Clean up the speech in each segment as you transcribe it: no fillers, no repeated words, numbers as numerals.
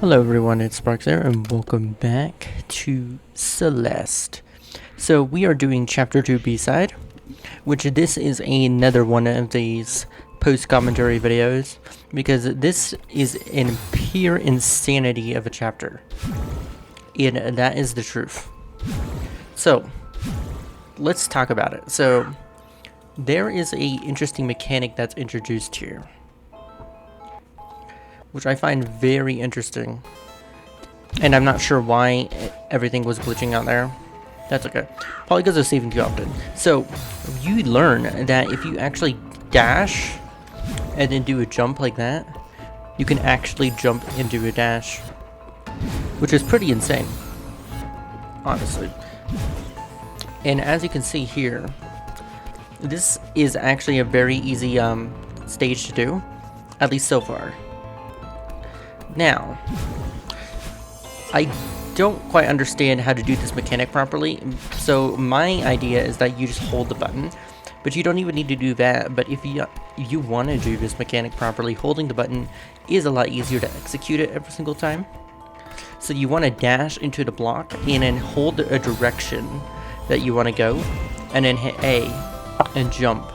Hello everyone, it's Sparks here, and welcome back to Celeste. So we are doing Chapter 2 B-side, which this is another one of these post-commentary videos, because this is an pure insanity of a chapter. And that is the truth. So, let's talk about it. So, there is a interesting mechanic that's introduced here, which I find very interesting. And I'm not sure why everything was glitching out there. That's okay. Probably because I was saving too often. So, you learn that if you actually dash and then do a jump like that, you can actually jump into a dash, which is pretty insane, honestly. And as you can see here, this is actually a very easy stage to do, at least so far. Now, I don't quite understand how to do this mechanic properly, so my idea is that you just hold the button, but you don't even need to do that. But if you want to do this mechanic properly, holding the button is a lot easier to execute it every single time. So you want to dash into the block and then hold a direction that you want to go, and then hit A and jump.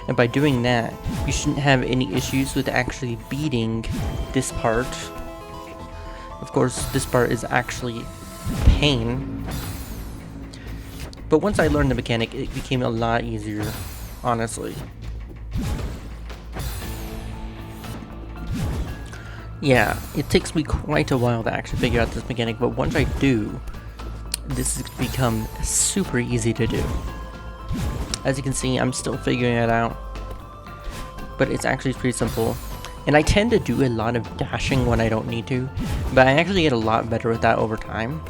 And by doing that, you shouldn't have any issues with actually beating this part. Of course, this part is actually pain. But once I learned the mechanic, it became a lot easier, honestly. Yeah, it takes me quite a while to actually figure out this mechanic, but once I do, this has become super easy to do. As you can see, I'm still figuring it out, but it's actually pretty simple. And I tend to do a lot of dashing when I don't need to, but I actually get a lot better with that over time.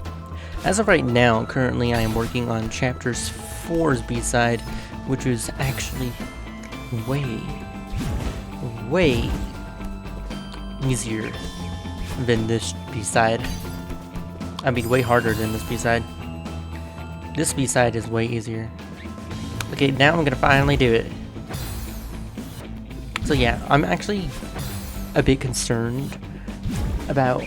As of right now, currently I am working on Chapters 4's B-side, which is actually way easier than this B-side. I mean, way harder than this B-side. This B-side is way easier. Okay, now I'm gonna finally do it. So yeah, I'm actually a bit concerned about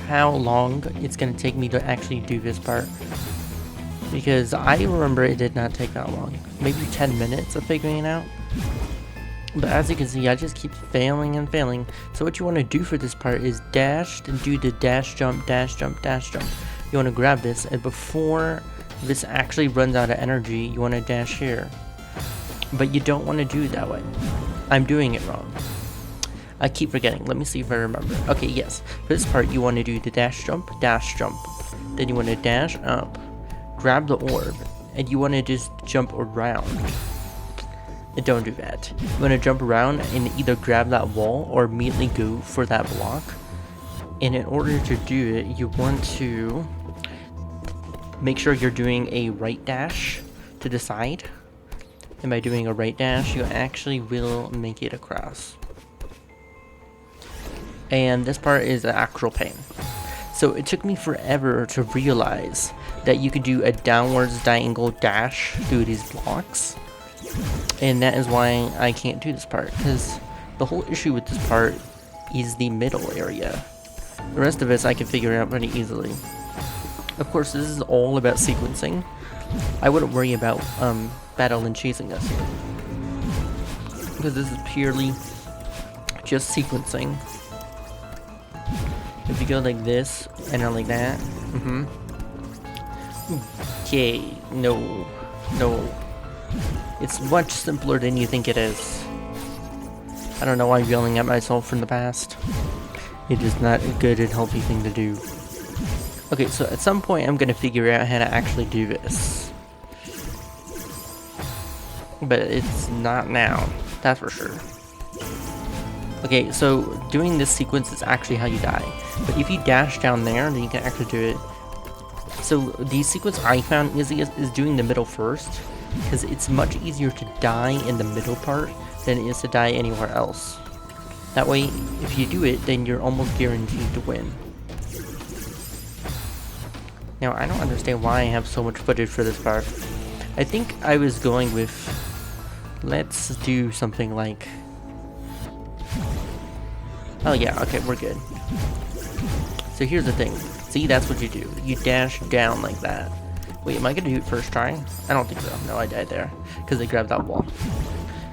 how long it's gonna take me to actually do this part, because I remember it did not take that long, maybe 10 minutes of figuring it out. But as you can see, I just keep failing and failing. So what you want to do for this part is dash and do the dash jump, dash jump, dash jump. You want to grab this, and before this actually runs out of energy, you want to dash here. But you don't want to do it that way. I'm doing it wrong. I keep forgetting. Let me see if I remember. Okay, yes. For this part, you want to do the dash jump, dash jump. Then you want to dash up, grab the orb, and you want to just jump around. And don't do that. You want to jump around and either grab that wall or immediately go for that block. And in order to do it, you want to make sure you're doing a right dash to the side. And by doing a right dash, you actually will make it across. And this part is an actual pain. So it took me forever to realize that you could do a downwards diagonal dash through these blocks. And that is why I can't do this part, because the whole issue with this part is the middle area. The rest of it I can figure out pretty easily. Of course, this is all about sequencing. I wouldn't worry about battle and chasing us here, because this is purely just sequencing. If you go like this and then like that, okay, no. It's much simpler than you think it is. I don't know why I'm yelling at myself from the past. It is not a good and healthy thing to do. Okay, so at some point I'm gonna figure out how to actually do this. But it's not now, that's for sure. Okay, so doing this sequence is actually how you die. But if you dash down there, then you can actually do it. So the sequence I found easiest is doing the middle first, because it's much easier to die in the middle part than it is to die anywhere else. That way, if you do it, then you're almost guaranteed to win. Now, I don't understand why I have so much footage for this part. I think I was going with, let's do something like Oh yeah, okay, we're good. So here's the thing. See, that's what you do. You dash down like that. Wait, am I gonna do it first try? I don't think so. No, I died there because they grabbed that wall.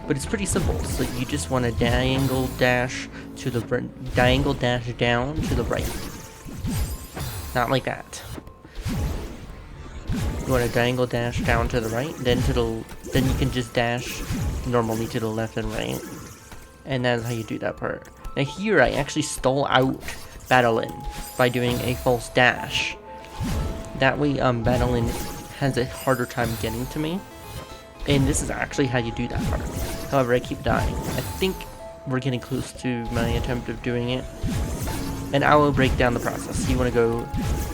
But it's pretty simple. So you just want to diagonal dash to the diagonal dash down to the right. Not like that. You want to diagonal dash down to the right, then you can just dash normally to the left and right. And that's how you do that part. Now here I actually stole out Battlein by doing a false dash. That way Battlein has a harder time getting to me. And this is actually how you do that part. However, I keep dying. I think we're getting close to my attempt of doing it. And I will break down the process. You want to go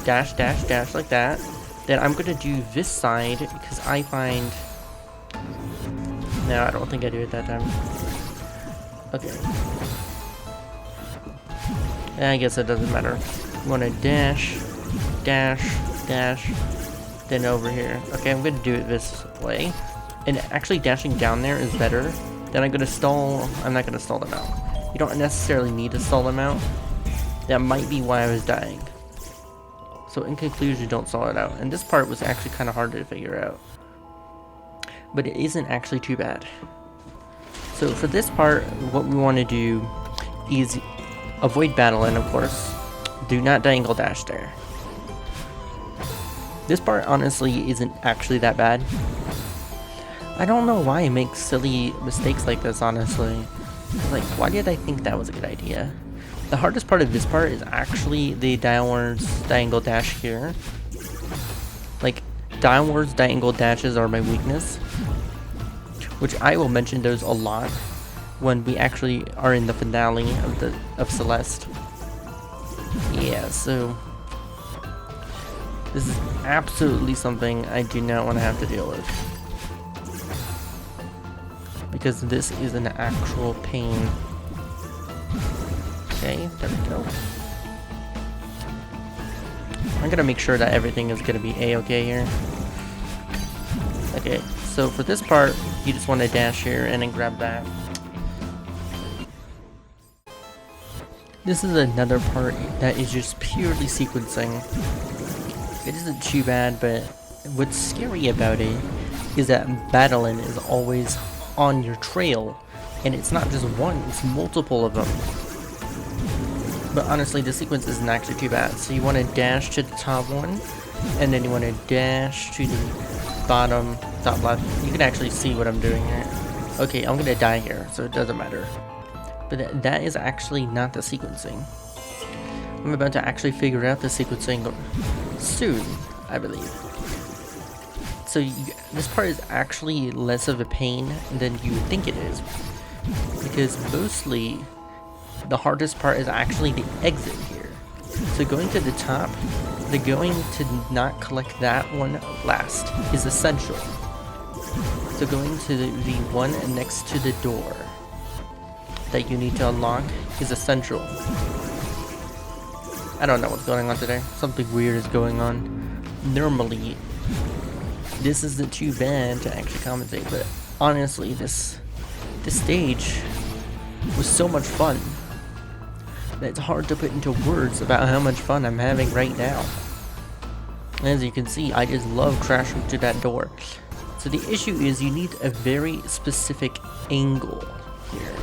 dash, dash, dash like that. Then I'm going to do this side because I find... No, I don't think I do it that time. Okay. I guess it doesn't matter. You want to dash, dash, dash, then over here. Okay, I'm going to do it this way. And actually dashing down there is better. Then I'm going to stall. I'm not going to stall them out. You don't necessarily need to stall them out. That might be why I was dying. So in conclusion, don't stall it out. And this part was actually kind of hard to figure out. But it isn't actually too bad. So for this part, what we want to do is avoid Battlein, of course. Do not diagonal dash there. This part honestly isn't actually that bad. I don't know why I make silly mistakes like this, honestly. Like, why did I think that was a good idea? The hardest part of this part is actually the downwards diagonal dash here. Like, downwards diagonal dashes are my weakness, which I will mention those a lot when we actually are in the finale of Celeste. Yeah, so this is absolutely something I do not want to have to deal with, because this is an actual pain. Okay, there we go. I'm gonna make sure that everything is gonna be a-okay here. Okay, so for this part, you just want to dash here and then grab that. This is another part that is just purely sequencing. It isn't too bad, but what's scary about it is that Battlein is always on your trail, and it's not just one, it's multiple of them. But honestly, the sequence isn't actually too bad. So you want to dash to the top one, and then you want to dash to the bottom, top left. You can actually see what I'm doing here. Okay, I'm gonna die here, so it doesn't matter. But that is actually not the sequencing. I'm about to actually figure out the sequencing soon, I believe. So this part is actually less of a pain than you would think it is, because mostly the hardest part is actually the exit here. So going to the top, the going to not collect that one last is essential. So going to the one next to the door that you need to unlock is essential. I don't know what's going on today. Something weird is going on. Normally, this isn't too bad to actually compensate, but honestly, this stage was so much fun that it's hard to put into words about how much fun I'm having right now. As you can see, I just love crashing through that door. So the issue is you need a very specific angle here,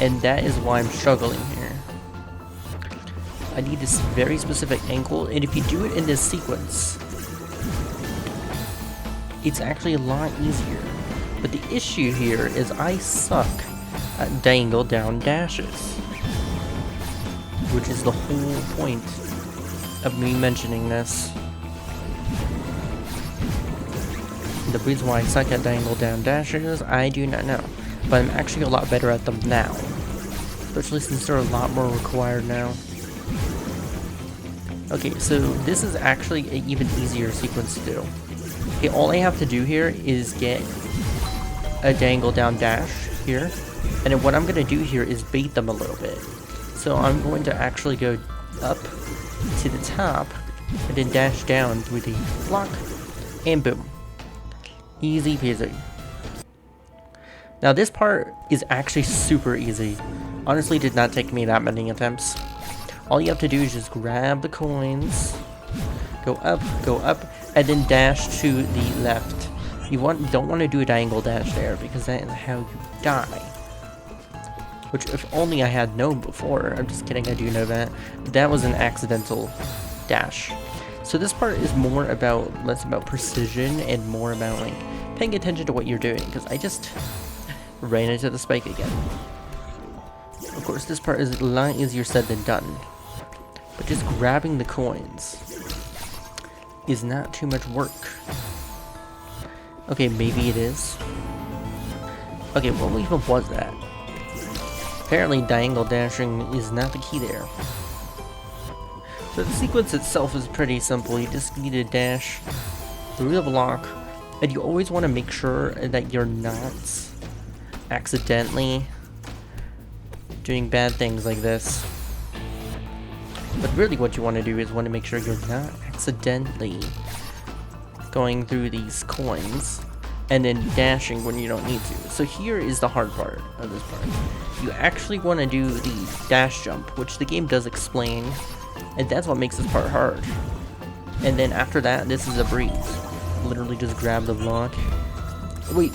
and that is why I'm struggling here. I need this very specific angle, and if you do it in this sequence, it's actually a lot easier. But the issue here is I suck at diagonal down dashes, which is the whole point of me mentioning this. The reason why I suck at diagonal down dashes, I do not know. But I'm actually a lot better at them now. Especially since they're a lot more required now. Okay, so this is actually an even easier sequence to do. Okay, all I have to do here is get a diagonal down dash here. And then what I'm going to do here is bait them a little bit. So I'm going to actually go up to the top and then dash down through the block, and boom. Easy peasy. Now this part is actually super easy. Honestly, did not take me that many attempts. All you have to do is just grab the coins, go up, and then dash to the left. You don't want to do a diagonal dash there, because that is how you die. Which, if only I had known before. I'm just kidding, I do know that. That was an accidental dash. So this part is less about precision and more about like paying attention to what you're doing, because I just ran into the spike again. Of course, this part is a lot easier said than done, but just grabbing the coins is not too much work. Okay, maybe it is. Okay, what even was that? Apparently diagonal dashing is not the key there. So the sequence itself is pretty simple. You just need to dash through the block, and you always want to make sure that you're not accidentally doing bad things like this. But really what you want to do is want to make sure you're not accidentally going through these coins and then dashing when you don't need to. So here is the hard part of this part. You actually want to do the dash jump, which the game does explain, and that's what makes this part hard. And then after that, this is a breeze. Literally just grab the block. Wait.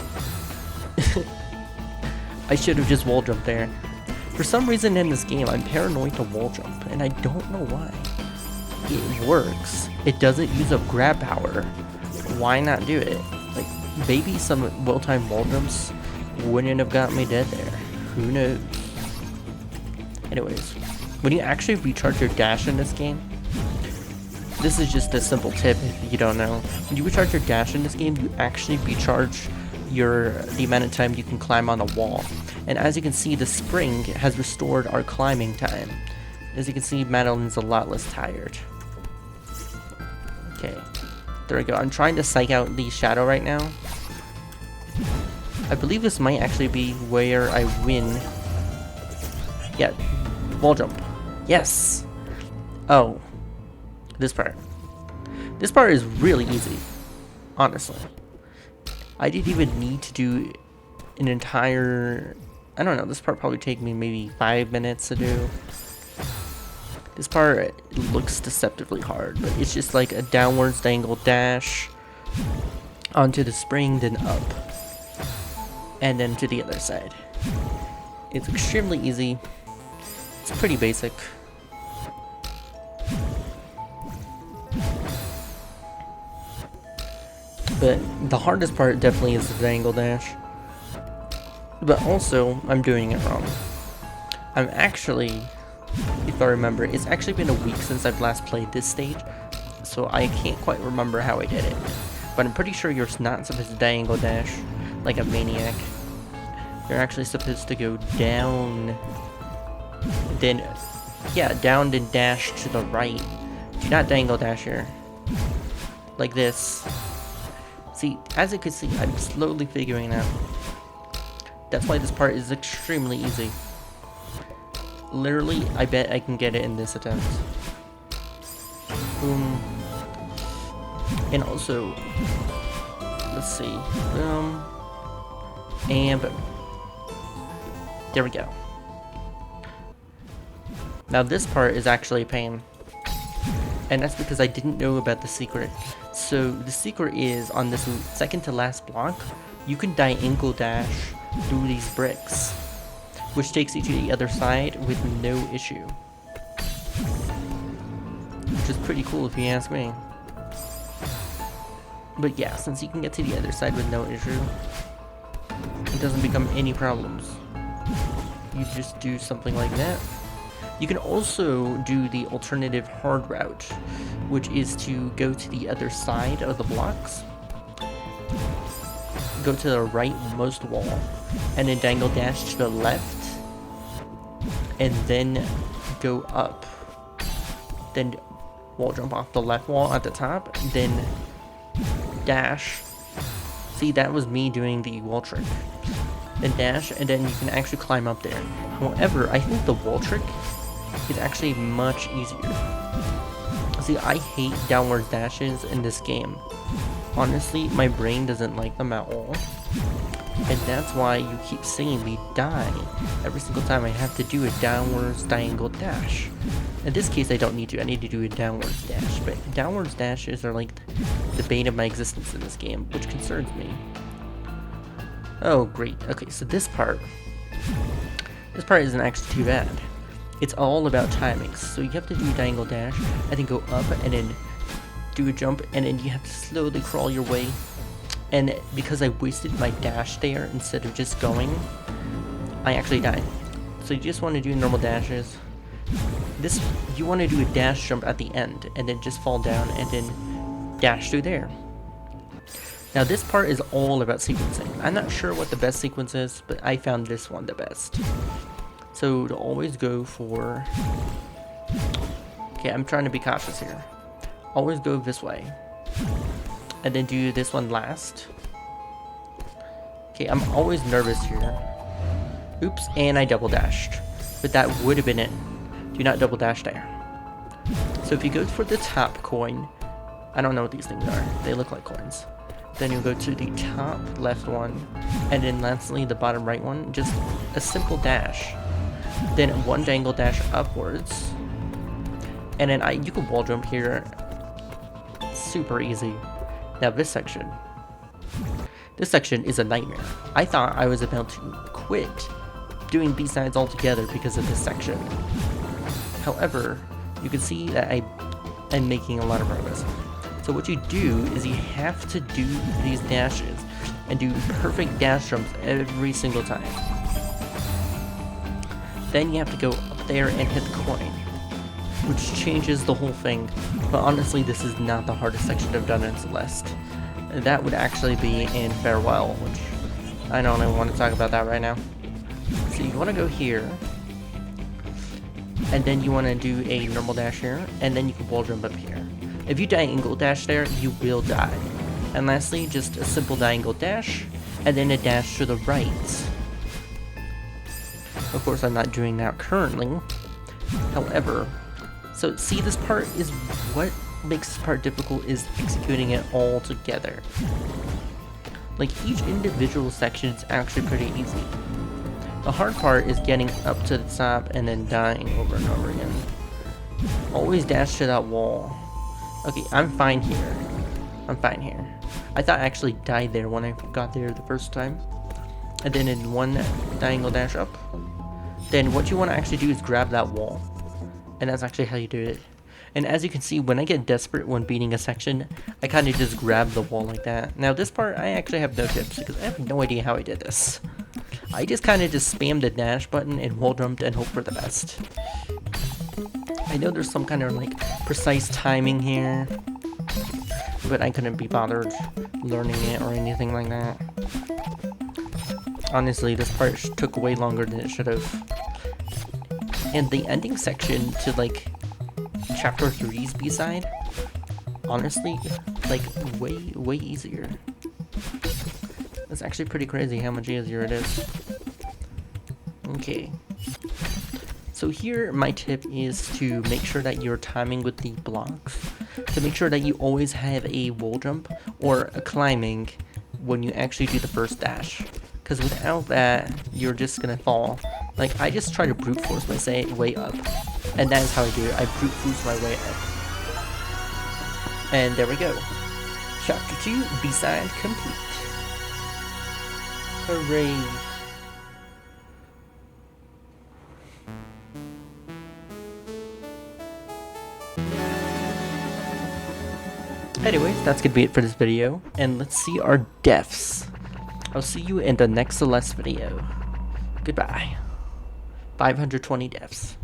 I should have just wall jumped there. For some reason in this game, I'm paranoid to wall jump, and I don't know why. It works. It doesn't use up grab power. Why not do it? Like, maybe some well-timed wall jumps wouldn't have got me dead there. Who knows? Anyways, when you actually recharge your dash in this game, this is just a simple tip if you don't know. When you recharge your dash in this game, you actually recharge the amount of time you can climb on the wall. And as you can see, the spring has restored our climbing time. As you can see, Madeline's a lot less tired. Okay, there we go. I'm trying to psych out the shadow right now. I believe this might actually be where I win. Yeah, wall jump. Yes! Oh, this part. This part is really easy, honestly. I didn't even need to do an entire... I don't know, this part probably take me maybe 5 minutes to do. This part looks deceptively hard, but it's just like a downwards dangle dash onto the spring, then up, and then to the other side. It's extremely easy. It's pretty basic. But the hardest part definitely is the dangle dash. But also, I'm doing it wrong. I'm actually, if I remember, it's actually been a week since I've last played this stage, so I can't quite remember how I did it. But I'm pretty sure you're not supposed to dangle dash like a maniac. You're actually supposed to go down, then, yeah, down then dash to the right. Do not dangle dash here. Like this. See, as you can see, I'm slowly figuring it out. That's why this part is extremely easy. Literally, I bet I can get it in this attempt. Boom. And also, let's see. Boom. And boom. There we go. Now this part is actually a pain. And that's because I didn't know about the secret. So the secret is on this second to last block, you can diagonal dash through these bricks, which takes you to the other side with no issue. Which is pretty cool if you ask me. But yeah, since you can get to the other side with no issue, it doesn't become any problems. You just do something like that. You can also do the alternative hard route, which is to go to the other side of the blocks, go to the rightmost wall, and then dangle dash to the left, and then go up, then wall jump off the left wall at the top, then dash. See, that was me doing the wall trick. Then dash, and then you can actually climb up there. However, I think the wall trick is actually much easier. See, I hate downward dashes in this game. Honestly, my brain doesn't like them at all. And that's why you keep seeing me die every single time I have to do a downwards diagonal dash. In this case, I don't need to. I need to do a downwards dash, but downwards dashes are like the bane of my existence in this game, which concerns me. Oh, great. Okay, so this part isn't actually too bad. It's all about timing. So you have to do a diagonal dash, and then go up, and then do a jump, and then you have to slowly crawl your way. And because I wasted my dash there instead of just going, I actually died. So you just want to do normal dashes. You want to do a dash jump at the end, and then just fall down, and then dash through there. Now this part is all about sequencing. I'm not sure what the best sequence is, but I found this one the best. So to always go for... Okay, I'm trying to be cautious here. Always go this way. And then do this one last. Okay, I'm always nervous here. Oops, and I double dashed. But that would have been it. Do not double dash there. So if you go for the top coin, I don't know what these things are. They look like coins. Then you go to the top left one, and then lastly the bottom right one. Just a simple dash. Then one diagonal dash upwards. And then you can wall jump here. Super easy. Now this section is a nightmare. I thought I was about to quit doing B-sides altogether because of this section. However, you can see that I'm making a lot of progress. So what you do is you have to do these dashes and do perfect dash jumps every single time. Then you have to go up there and hit the coin, which changes the whole thing. But honestly, this is not the hardest section I've done in Celeste. That would actually be in Farewell, which I don't even want to talk about that right now. So you want to go here, and then you want to do a normal dash here, and then you can wall jump up here. If you diagonal dash there, you will die. And lastly, just a simple diagonal dash, and then a dash to the right. Of course, I'm not doing that currently. However, so see, this part is what makes this part difficult, is executing it all together. Like, each individual section is actually pretty easy. The hard part is getting up to the top and then dying over and over again. Always dash to that wall. Okay, I'm fine here. I'm fine here. I thought I actually died there when I got there the first time. And then in one diagonal dash up. Then what you want to actually do is grab that wall. And that's actually how you do it. And as you can see, when I get desperate when beating a section, I kind of just grab the wall like that. Now this part, I actually have no tips because I have no idea how I did this. I just kind of just spammed the dash button and wall jumped and hope for the best. I know there's some kind of like precise timing here, but I couldn't be bothered learning it or anything like that. Honestly, this part took way longer than it should have. And the ending section to like Chapter 3's B-side, honestly, like way easier. It's actually pretty crazy how much easier it is. Okay. So here, my tip is to make sure that you're timing with the blocks. To make sure that you always have a wall jump or a climbing when you actually do the first dash. Because without that, you're just gonna fall. Like, I just try to brute force my way up. And that is how I do it. I brute force my way up. And there we go. Chapter 2, B-side complete. Hooray. Anyways, that's gonna be it for this video. And let's see our deaths. I'll see you in the next Celeste video. Goodbye. 520 deaths.